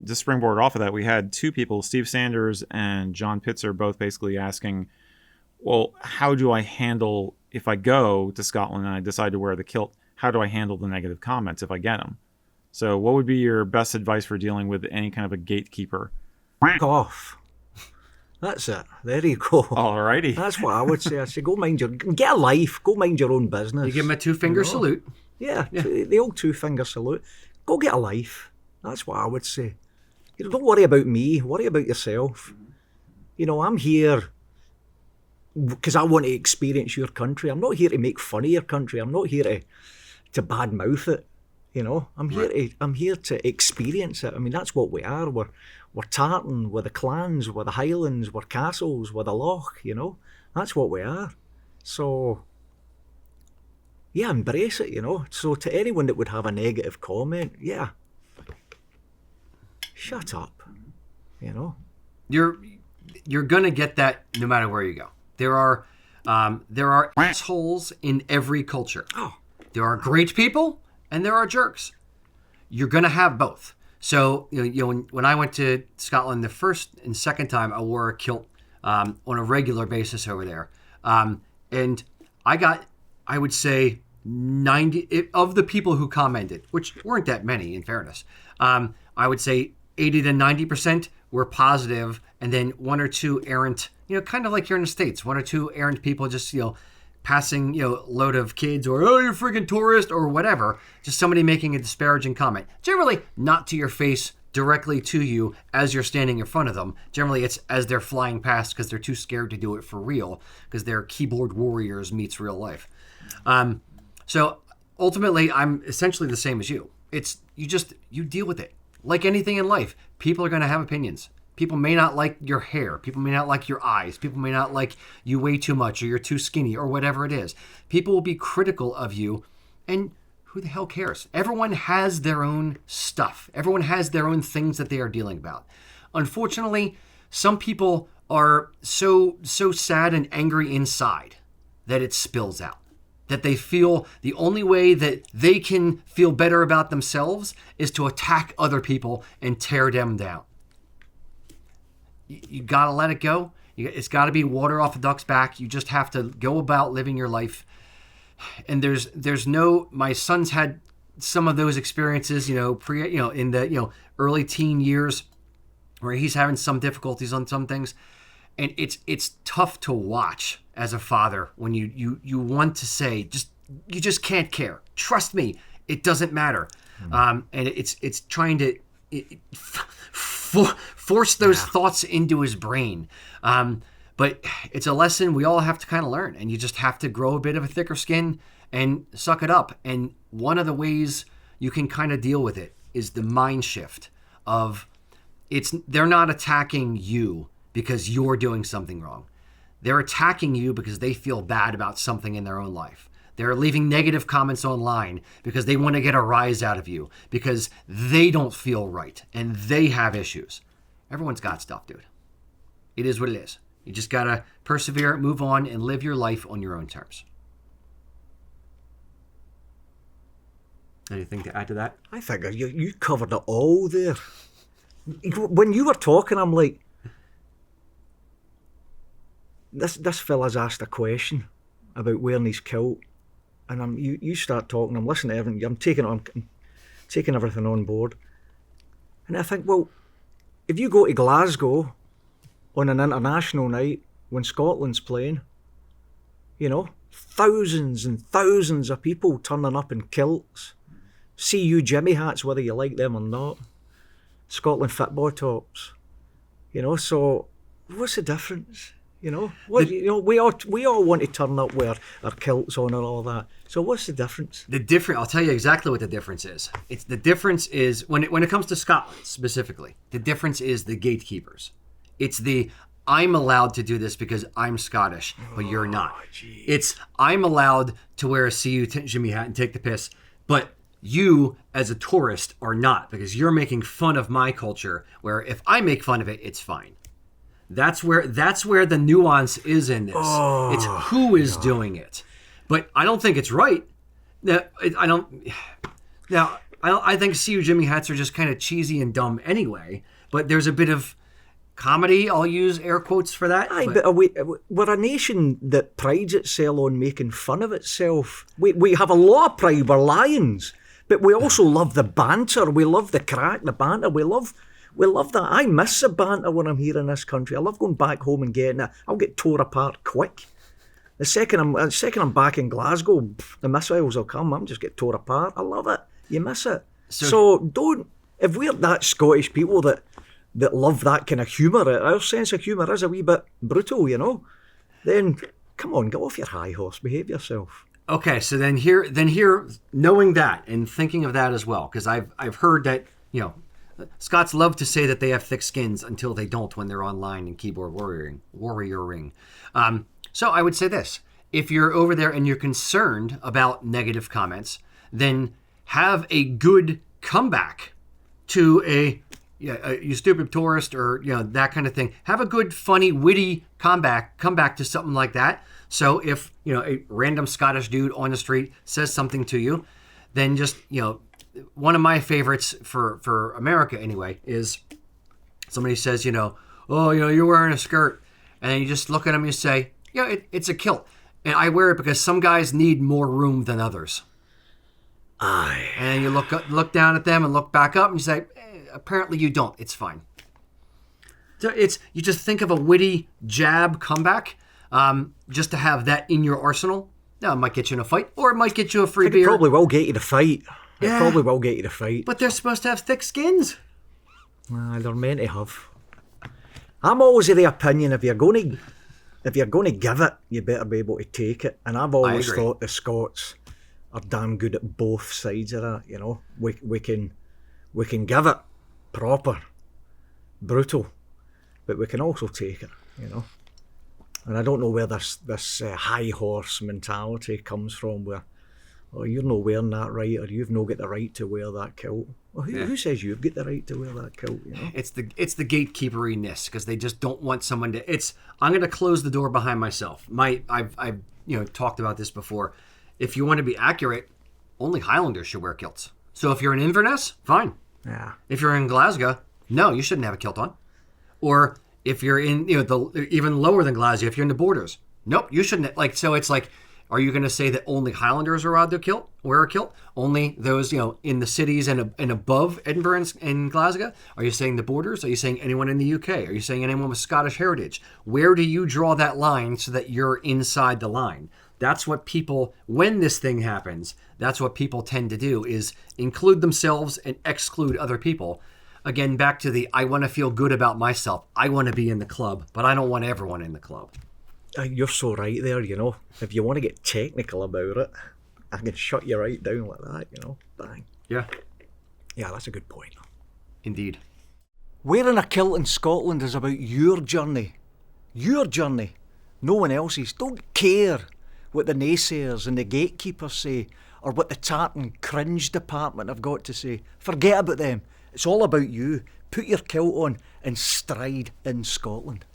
to springboard off of that, we had two people, Steve Sanders and John Pitzer, both basically asking, well, how do I handle, if I go to Scotland and I decide to wear the kilt, how do I handle the negative comments if I get them? So what would be your best advice for dealing with any kind of a gatekeeper? Off. That's it. There you go. Alrighty. That's what I would say. I say, get a life. Go mind your own business. You give him a two-finger salute. Yeah, the old two-finger salute. Go get a life. That's what I would say. Don't worry about me. Worry about yourself. I'm here because I want to experience your country. I'm not here to make fun of your country. I'm not here to badmouth it. I'm here to experience it. I mean, that's what we are. We're tartan, we're the clans, we're the Highlands, we're castles, we're the loch. That's what we are. So, yeah, embrace it. So to anyone that would have a negative comment, yeah, shut up. You're gonna get that no matter where you go. There are assholes in every culture. Oh. There are great people and there are jerks. You're gonna have both. So when I went to Scotland the first and second time, I wore a kilt on a regular basis over there, and I would say 90 of the people who commented, which weren't that many in fairness. I would say 80 to 90% were positive, and then one or two errant, kind of like here in the States, one or two errant people just, passing, load of kids or, oh, you're a freaking tourist or whatever, just somebody making a disparaging comment. Generally not to your face, directly to you as you're standing in front of them. Generally it's as they're flying past because they're too scared to do it for real because they're keyboard warriors meets real life. So ultimately I'm essentially the same as you. It's, you deal with it. Like anything in life, people are going to have opinions. People may not like your hair. People may not like your eyes. People may not like you way too much or you're too skinny or whatever it is. People will be critical of you, and who the hell cares? Everyone has their own stuff. Everyone has their own things that they are dealing about. Unfortunately, some people are so sad and angry inside that it spills out. That they feel the only way that they can feel better about themselves is to attack other people and tear them down. You gotta let it go. It's gotta be water off a duck's back. You just have to go about living your life. And there's no, my son's had some of those experiences, in the, early teen years where he's having some difficulties on some things. And it's tough to watch as a father when you want to say, you just can't care. Trust me, it doesn't matter. And it's trying to force those thoughts into his brain. But it's a lesson we all have to kind of learn, and you just have to grow a bit of a thicker skin and suck it up. And one of the ways you can kind of deal with it is the mind shift of they're not attacking you because you're doing something wrong. They're attacking you because they feel bad about something in their own life. They're leaving negative comments online because they want to get a rise out of you, because they don't feel right and they have issues. Everyone's got stuff, dude. It is what it is. You just got to persevere, move on, and live your life on your own terms. Anything to add to that? I think you covered it all there. When you were talking, I'm like, this fella's asked a question about wearing his kilt, and you start talking, I'm listening to everything, I'm taking everything on board. And I think, well, if you go to Glasgow on an international night when Scotland's playing, thousands and thousands of people turning up in kilts, CU Jimmy hats, whether you like them or not, Scotland football tops, so what's the difference? We all want to turn up with our kilts on and all that. So what's the difference? I'll tell you exactly what the difference is. The difference is when it comes to Scotland specifically, the difference is the gatekeepers. It's I'm allowed to do this because I'm Scottish, but you're not. Geez. It's I'm allowed to wear a CU Jimmy hat and take the piss, but you as a tourist are not, because you're making fun of my culture, where if I make fun of it, it's fine. That's where the nuance is in this. It's who is doing it. But I don't think it's right. I don't. Now, I think CU Jimmy hats are just kind of cheesy and dumb anyway. But there's a bit of comedy. I'll use air quotes for that. Aye, but we're a nation that prides itself on making fun of itself. We have a lot of pride. We're lions, but we also love the banter. We love the crack, the banter. We love that. I miss the banter when I'm here in this country. I love going back home and getting it. I'll get tore apart quick. The second I'm back in Glasgow, the missiles will come. I'm just get tore apart. I love it. You miss it. So don't. If we're that Scottish people that love that kind of humour, our sense of humour is a wee bit brutal, you know, then come on, get off your high horse, behave yourself. Okay, so then here, knowing that and thinking of that as well, because I've heard that, you know, Scots love to say that they have thick skins until they don't when they're online and keyboard warrioring. So I would say this: if you're over there and you're concerned about negative comments, then have a good comeback to you stupid tourist, or you know, that kind of thing. Have a good, funny, witty comeback to something like that. So if, you know, a random Scottish dude on the street says something to you, then just, you know, one of my favorites for America anyway is somebody says, you know, oh, you know, you're wearing a skirt, and then you just look at them and you say, yeah, it's a kilt, and I wear it because some guys need more room than others. Aye. And you look down at them and look back up and you say, apparently you don't. It's fine. So you just think of a witty jab comeback, just to have that in your arsenal. Now, it might get you in a fight, or it might get you a free beer. It probably will get you to fight. Yeah. It probably will get you to fight. But they're supposed to have thick skins. They're meant to have. I'm always of the opinion if you're going to give it, you better be able to take it. And I've always thought the Scots are damn good at both sides of that. You know, we can give it proper, brutal, but we can also take it. You know, and I don't know where this high horse mentality comes from, where, oh, you're not wearing that right, or you've not got the right to wear that kilt. Well, who says you've got the right to wear that kilt? You know? It's the gatekeeperiness, because they just don't want someone to. I'm going to close the door behind myself. I've talked about this before. If you want to be accurate, only Highlanders should wear kilts. So if you're in Inverness, fine. Yeah. If you're in Glasgow, no, you shouldn't have a kilt on. Or if you're in, you know, even lower than Glasgow, if you're in the borders, nope, you shouldn't. Like, so it's like, are you going to say that only Highlanders are allowed to wear a kilt? Only those, you know, in the cities and above Edinburgh and Glasgow? Are you saying the borders? Are you saying anyone in the UK? Are you saying anyone with Scottish heritage? Where do you draw that line so that you're inside the line? That's what people, when this thing happens, that's what people tend to do, is include themselves and exclude other people. Again, back to I want to feel good about myself. I want to be in the club, but I don't want everyone in the club. You're so right there, you know. If you want to get technical about it, I can shut you right down like that, you know. Bang. Yeah. Yeah, that's a good point. Indeed. Wearing a kilt in Scotland is about your journey. Your journey. No one else's. Don't care what the naysayers and the gatekeepers say, or what the tartan cringe department have got to say. Forget about them. It's all about you. Put your kilt on and stride in Scotland.